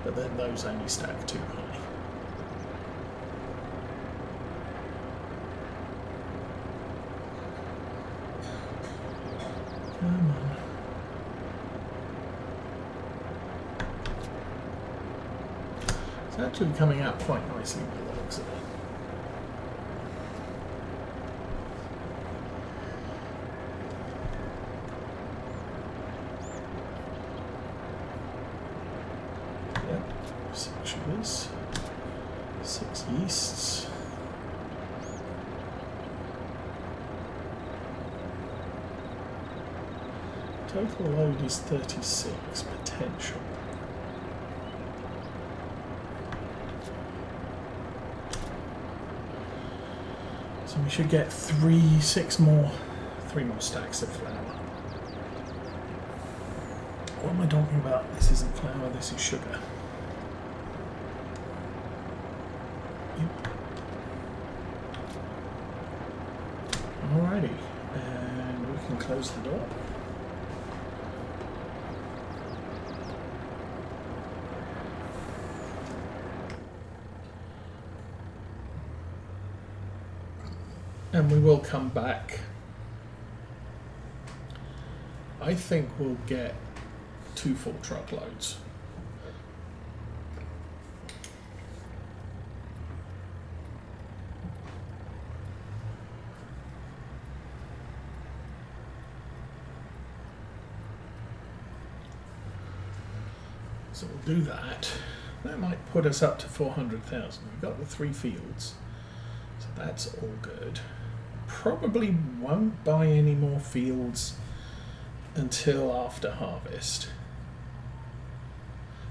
but then those only stack too high. Come on. It's actually coming out quite nicely by the looks of it. Yep, 6 sugars, 6 yeasts. Total load is 36 potential. So we should get 3 more stacks of flour. What am I talking about? This isn't flour, this is sugar. Yep. Alrighty, and we can close the door. And we will come back. I think we'll get 2 full truckloads. So we'll do that. That might put us up to 400,000. We've got the 3 fields, so that's all good. Probably won't buy any more fields until after harvest.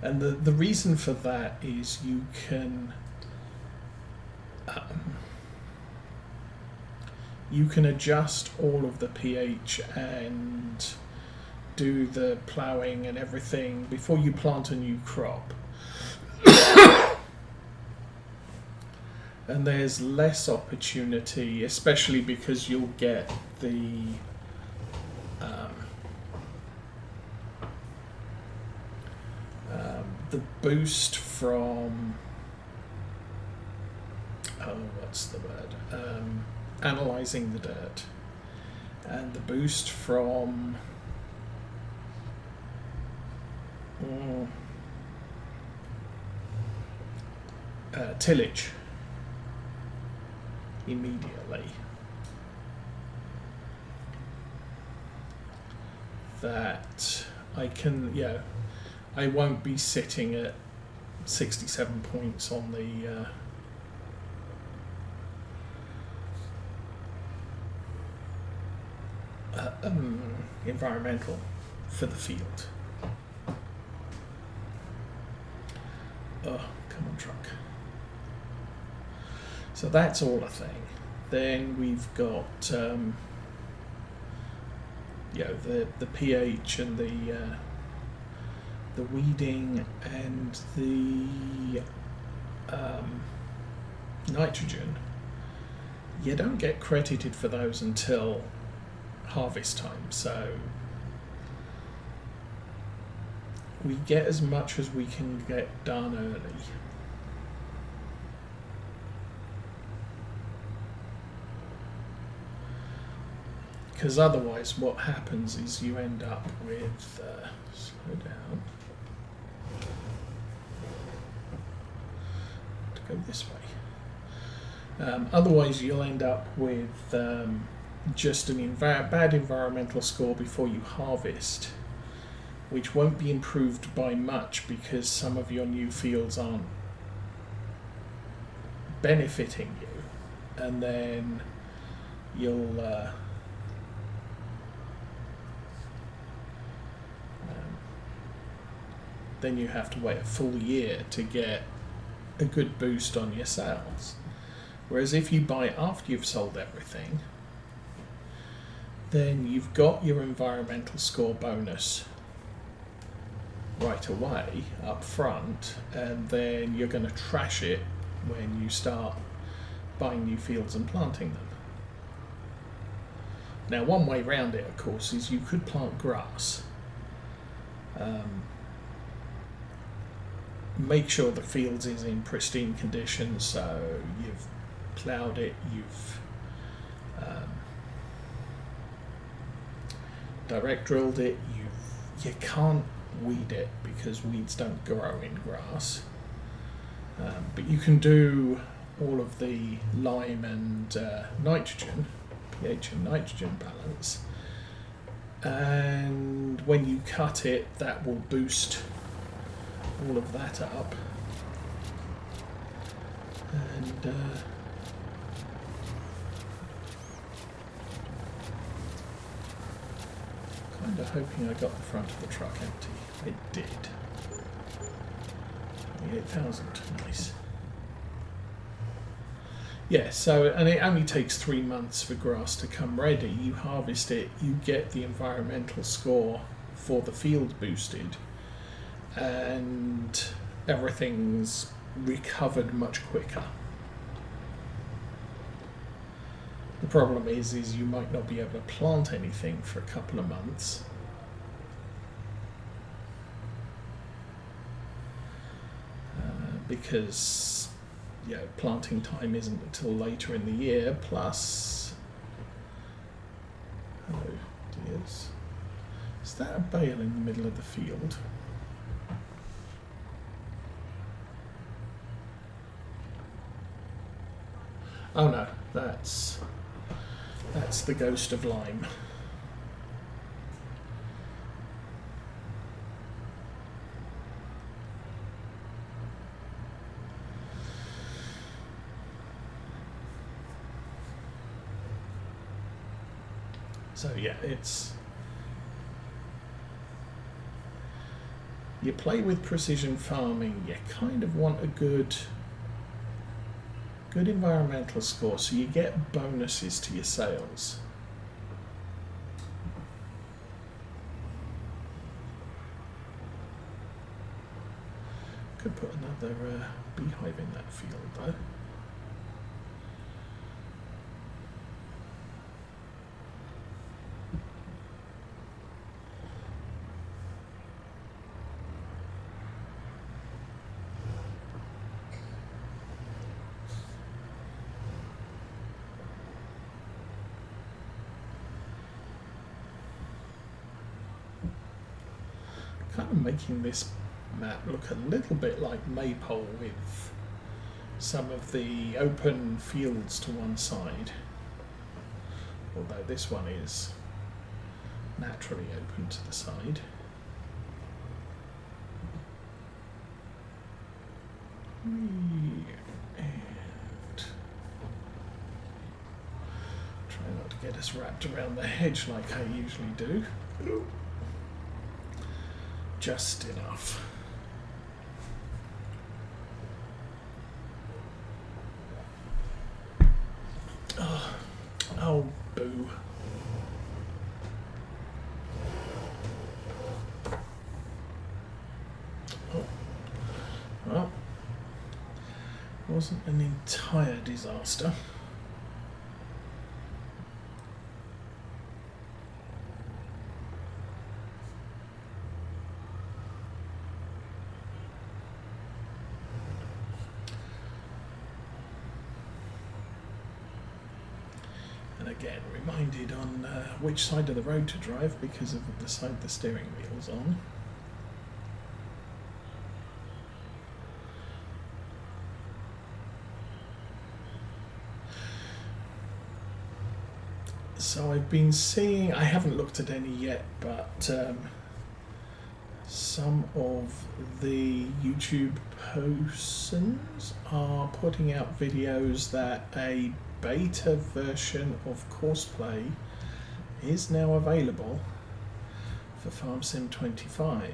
And the reason for that is you can adjust all of the pH and do the ploughing and everything before you plant a new crop. And there's less opportunity, especially because you'll get the boost from what's the word? Analyzing the dirt, and the boost from tillage immediately. That I can, yeah, I won't be sitting at 67 points on the environmental for the field. Oh, come on, truck. So that's all a thing. Then we've got the pH and the weeding and the nitrogen. You don't get credited for those until harvest time, so we get as much as we can get done early. Because otherwise what happens is you end up with slow down to go this way. Otherwise you'll end up with just an bad environmental score before you harvest, which won't be improved by much because some of your new fields aren't benefiting you, and then you'll then you have to wait a full year to get a good boost on your sales. Whereas if you buy after you've sold everything, then you've got your environmental score bonus right away up front, and then you're going to trash it when you start buying new fields and planting them. Now, one way around it, of course, is you could plant grass. make sure the fields is in pristine condition. So you've ploughed it, you've direct drilled it. You can't weed it because weeds don't grow in grass, but you can do all of the lime and nitrogen, pH and nitrogen balance, and when you cut it, that will boost all of that up. And kind of hoping I got the front of the truck empty. It did. 28,000, nice. Yeah, so, and it only takes 3 months for grass to come ready. You harvest it, you get the environmental score for the field boosted, and everything's recovered much quicker. The problem is you might not be able to plant anything for a couple of months. Because planting time isn't until later in the year, plus... Hello, dears. Is that a bale in the middle of the field? Oh no, that's the ghost of lime. So yeah, you play with precision farming, you kind of want a good environmental score, so you get bonuses to your sales. Could put another beehive in that field though. Kind of making this map look a little bit like Maypole with some of the open fields to one side, although this one is naturally open to the side. And try not to get us wrapped around the hedge like I usually do. Just enough. Oh, boo. Oh. Well, wasn't an entire disaster. Again, reminded on which side of the road to drive because of the side the steering wheel's on. So I've been seeing, I haven't looked at any yet, but some of the YouTube persons are putting out videos that a beta version of Courseplay is now available for Farm Sim 25.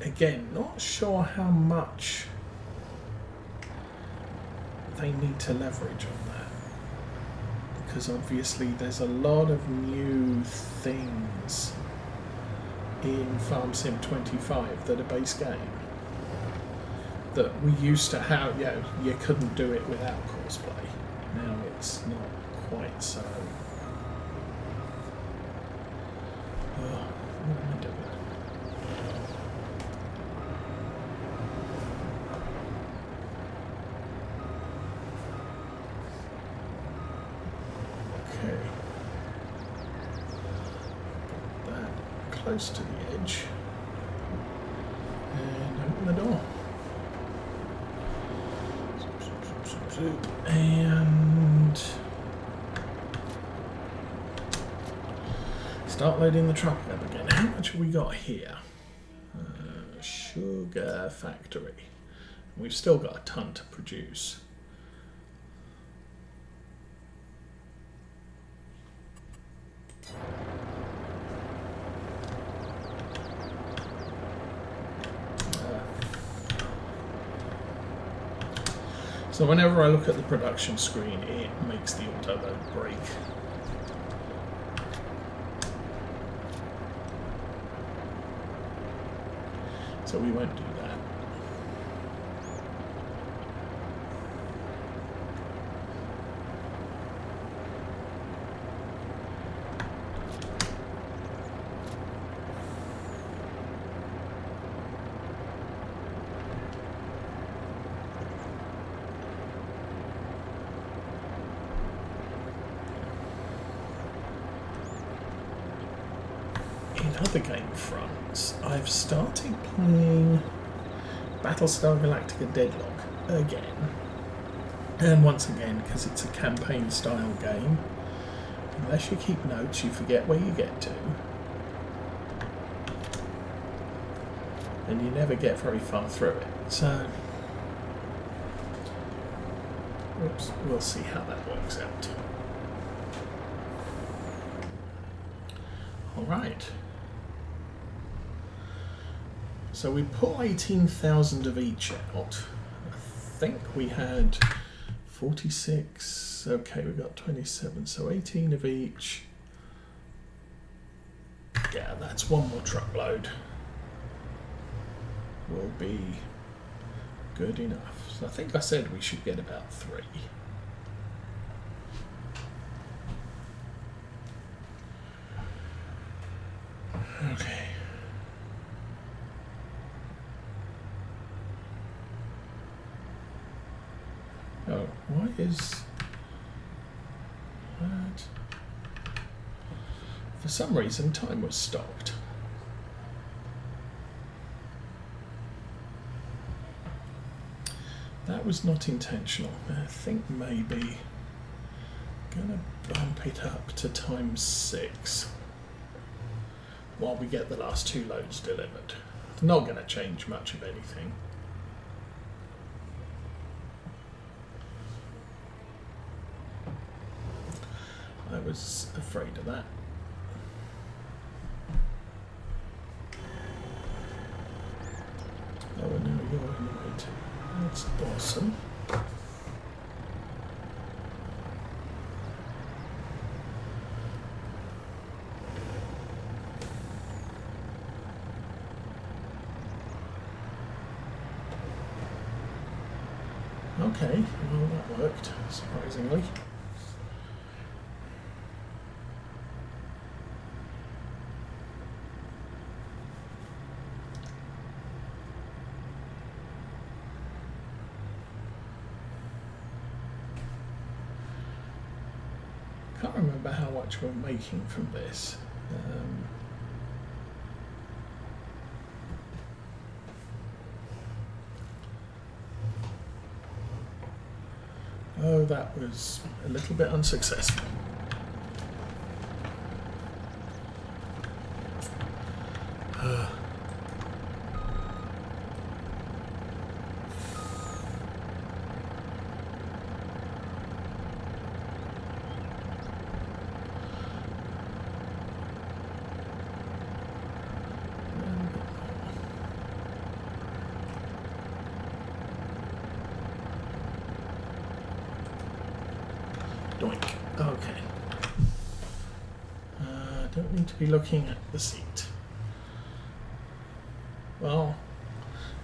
Again, not sure how much they need to leverage on that, because obviously there's a lot of new things in Farm Sim 25 that are base game that we used to have. You couldn't do it without Courseplay. Now it's not quite so Okay. Put that close to the edge. And open the door. And start loading the truck up again. How much have we got here? Sugar factory. We've still got a ton to produce. So whenever I look at the production screen, it makes the auto load break. So we won't do that. In other game fronts, I've started playing Battlestar Galactica Deadlock again. And once again, because it's a campaign style game, unless you keep notes, you forget where you get to. And you never get very far through it. So, oops, we'll see how that works out. Alright. So we pull 18,000 of each out. I think we had 46. Okay, we got 27. So 18 of each. Yeah, that's one more truckload. Will be good enough. So I think I said we should get about 3. Okay. Oh, why is that? For some reason, time was stopped. That was not intentional. I think maybe gonna bump it up to ×6 while we get the last 2 loads delivered. It's not going to change much of anything. I was afraid of that. Oh, and now you're in the way too. That's awesome. Okay, well that worked, surprisingly. Can't remember how much we're making from this. Oh, that was a little bit unsuccessful. Doink. Okay. Don't need to be looking at the seat. Well,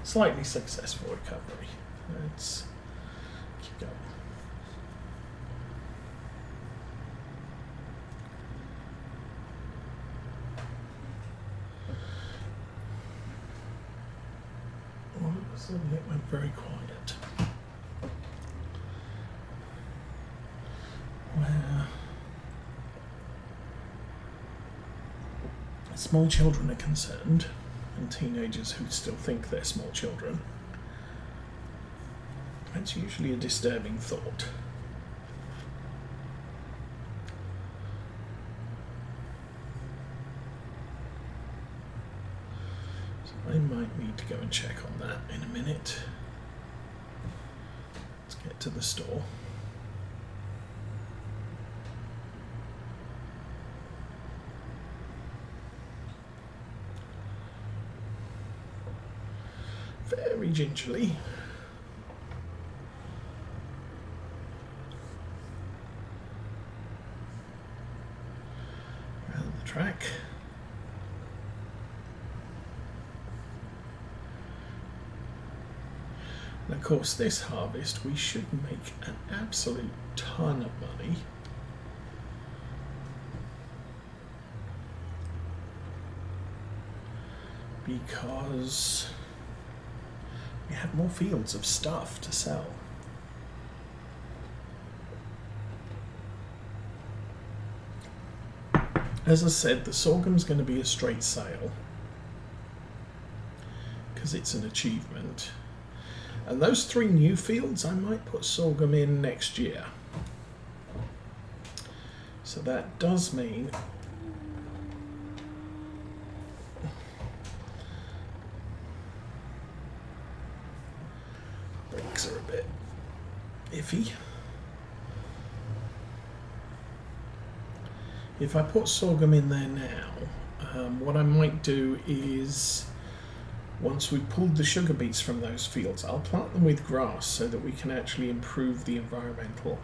slightly successful recovery. Let's keep going. All of a sudden it went very quiet. Where small children are concerned, and teenagers who still think they're small children, that's usually a disturbing thought. So I might need to go and check on that in a minute. Let's get to the store. Very gingerly. Around the track. And of course, this harvest we should make an absolute ton of money. Because we have more fields of stuff to sell. As I said, the sorghum's going to be a straight sale because it's an achievement. And those 3 new fields, I might put sorghum in next year. So that does mean brakes are a bit iffy. If I put sorghum in there now, what I might do is, once we've pulled the sugar beets from those fields, I'll plant them with grass so that we can actually improve the environmental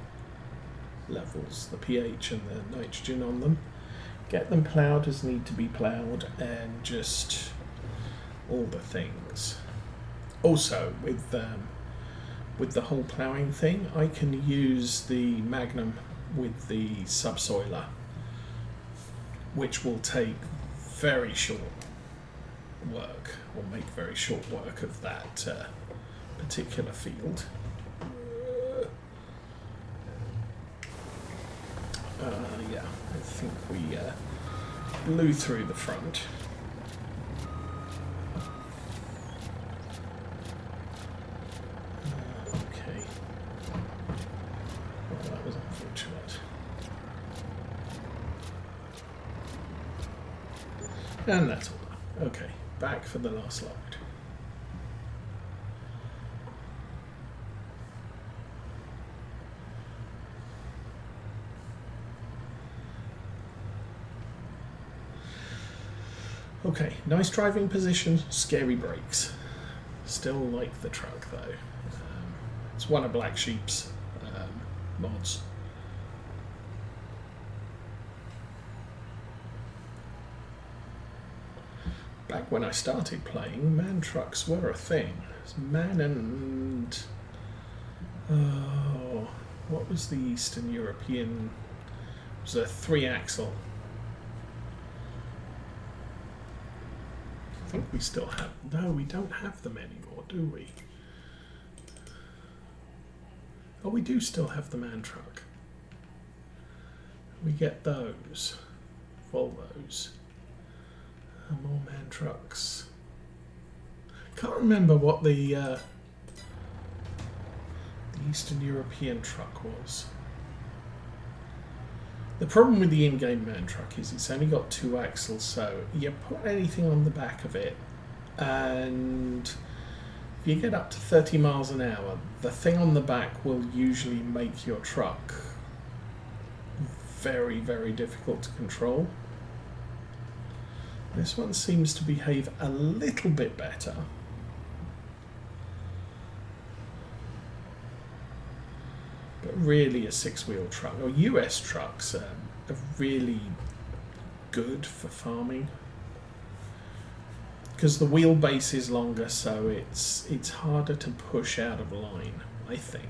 levels, the pH and the nitrogen on them. Get them ploughed as need to be ploughed, and just all the things. Also, with the whole ploughing thing, I can use the Magnum with the subsoiler, which will take very short work, or make very short work of that particular field. Yeah, I think we blew through the front. Okay. Well, that was unfortunate. And that's all done. Okay, back for the last load. Okay, nice driving position, scary brakes. Still like the truck though. It's one of Black Sheep's mods. Back when I started playing, man trucks were a thing. It was man and... oh, what was the Eastern European... it was a 3-axle. I think we still have... no, we don't have them anymore, do we? Oh, we do still have the man truck. We get those. Volvos. More man trucks. Can't remember what the Eastern European truck was. The problem with the in-game man truck is it's only got 2 axles, so you put anything on the back of it, and if you get up to 30 miles an hour, the thing on the back will usually make your truck very, very difficult to control. This one seems to behave a little bit better. But really a 6-wheel truck, or US trucks are really good for farming. Because the wheelbase is longer, so it's harder to push out of line, I think.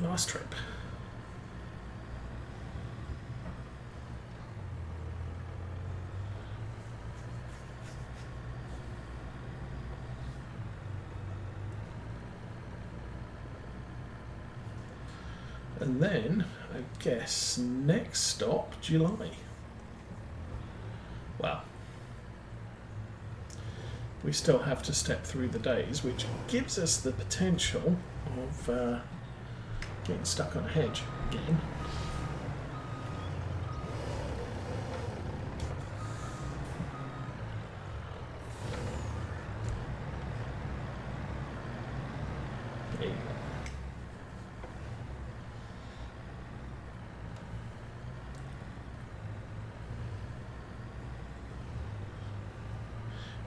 Last trip. And then, I guess, next stop, July. Well, we still have to step through the days, which gives us the potential of getting stuck on a hedge again. There you go.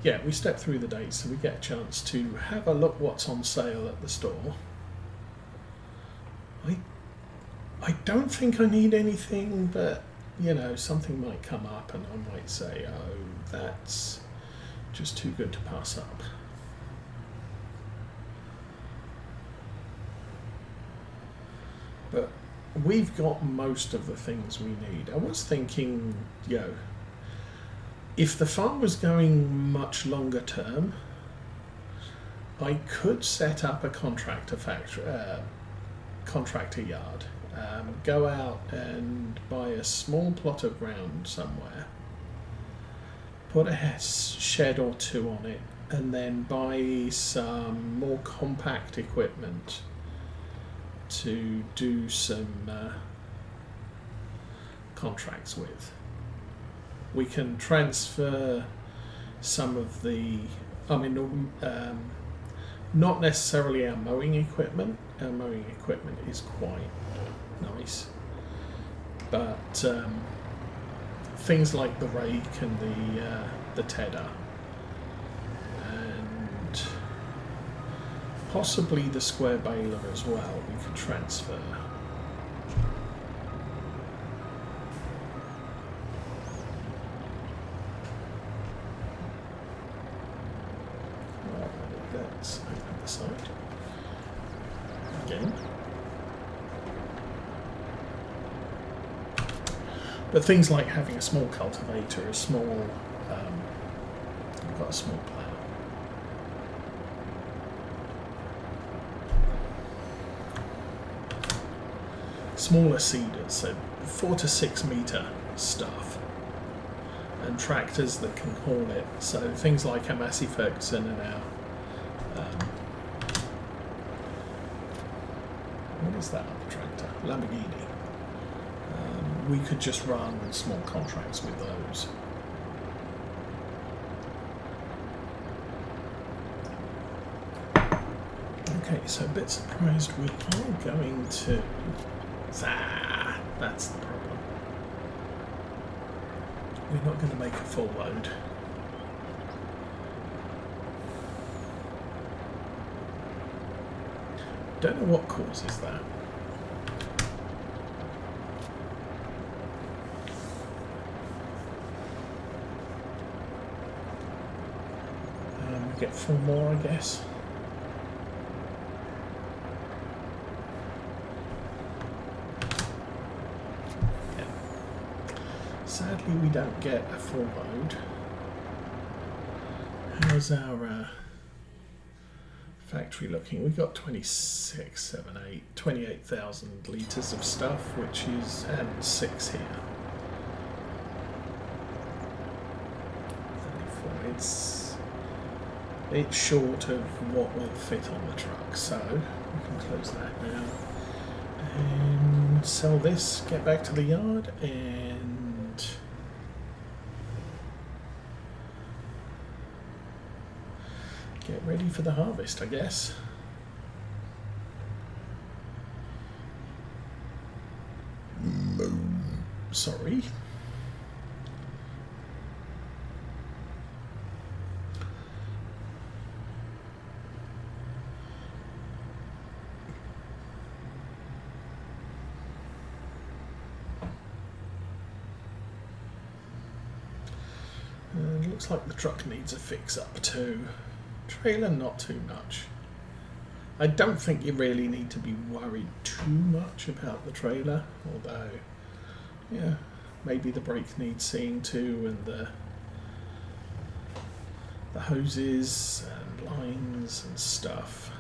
Yeah, we step through the days, so we get a chance to have a look what's on sale at the store. I don't think I need anything, but you know, something might come up and I might say, oh, that's just too good to pass up. But we've got most of the things we need. I was thinking, if the farm was going much longer term, I could set up a contractor yard, go out and buy a small plot of ground somewhere, put a shed or two on it, and then buy some more compact equipment to do some contracts with. We can transfer some of the, not necessarily our mowing equipment. Our mowing equipment is quite nice, but things like the rake and the tedder, and possibly the square baler as well, we could transfer. Let's open the site again. But things like having a small cultivator, a small, I've got a small plough. Smaller seeders, so 4 to 6 metre stuff, and tractors that can haul it. So things like our Massey Ferguson and our what is that other tractor? Lamborghini. We could just run small contracts with those. Okay, so a bit surprised we are going to... that's the problem. We're not going to make a full load. Don't know what causes that. We get 4 more, I guess. Yeah. Sadly, we don't get a full load. How's our factory looking? We've got 28,000 litres of stuff, which is, and 6 here. 34. It's short of what will fit on the truck, so we can close that now and sell this, get back to the yard, and get ready for the harvest, I guess. Sorry. Looks like the truck needs a fix up too. Trailer, not too much. I don't think you really need to be worried too much about the trailer, although, yeah, maybe the brake needs seeing too, and the hoses and lines and stuff.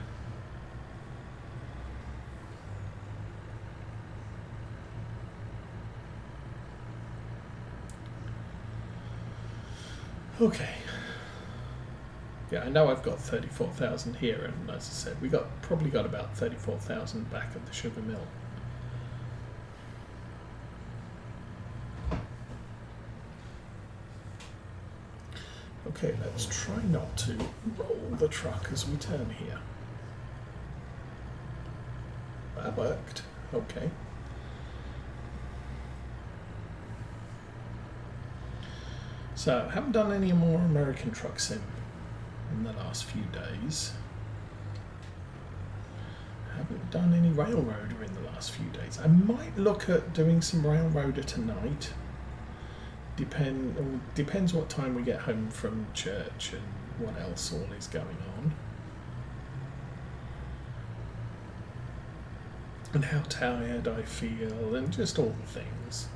Okay. Yeah, I know I've got 34,000 here, and as I said, we probably got about 34,000 back at the sugar mill. Okay, let's try not to roll the truck as we turn here. That worked. Okay. So, I haven't done any more American Truck Sim in the last few days. Haven't done any Railroader in the last few days. I might look at doing some Railroader tonight. Depends what time we get home from church and what else all is going on. And how tired I feel and just all the things.